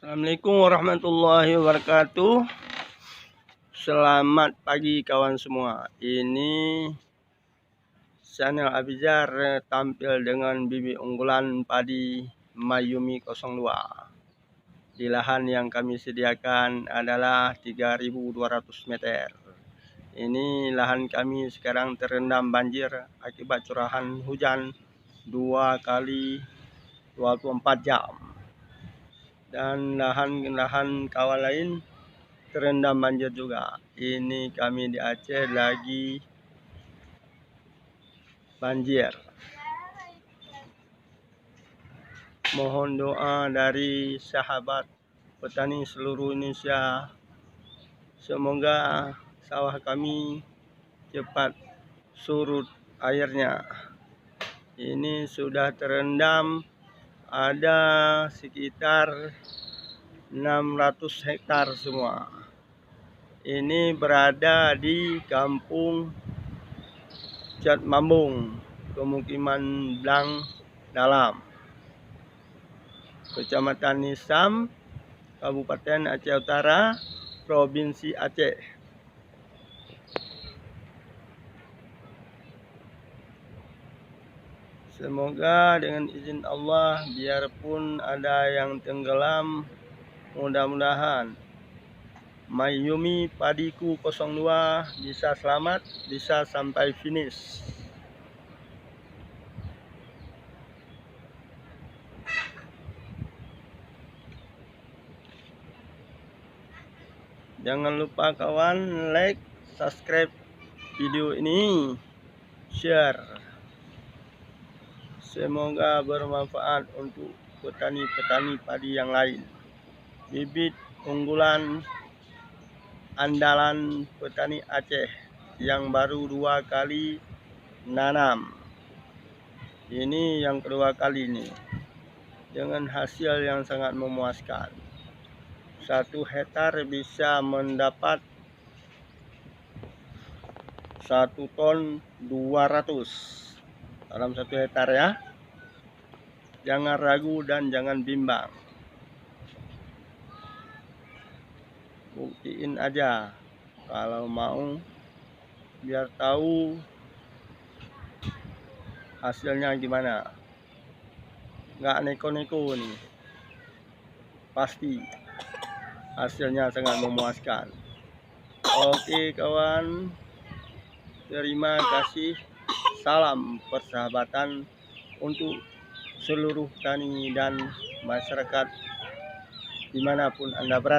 Assalamualaikum warahmatullahi wabarakatuh. Selamat pagi kawan semua. Ini channel Abizar tampil dengan bibit unggulan padi Mayumi 02. Di lahan yang kami sediakan adalah 3.200 meter. Ini lahan kami sekarang terendam banjir akibat curahan hujan 2 kali 24 jam. Dan lahan-lahan kawan lain terendam banjir juga. Ini kami di Aceh lagi banjir. Mohon doa dari sahabat petani seluruh Indonesia. Semoga sawah kami cepat surut airnya. Ini sudah terendam ada sekitar 600 hektar semua. Ini berada di kampung Cat Mambung, pemukiman Blang Dalam, Kecamatan Nisam, Kabupaten Aceh Utara, Provinsi Aceh. Semoga dengan izin Allah, biarpun ada yang tenggelam, mudah-mudahan Mayumi padiku 02 bisa selamat, bisa sampai finish. Jangan lupa kawan like, subscribe video ini, share. Semoga bermanfaat untuk petani-petani padi yang lain. Bibit unggulan andalan petani Aceh yang baru 2 kali nanam. Ini yang kedua kali ini. Dengan hasil yang sangat memuaskan. 1 hektar bisa mendapat 1 ton 200 dalam 1 hektar ya. Jangan ragu dan jangan bimbang. Buktiin aja kalau mau, biar tahu hasilnya gimana. Nggak neko-neko nih, pasti hasilnya sangat memuaskan. Oke kawan, terima kasih. Salam persahabatan untuk seluruh petani dan masyarakat dimanapun Anda berada.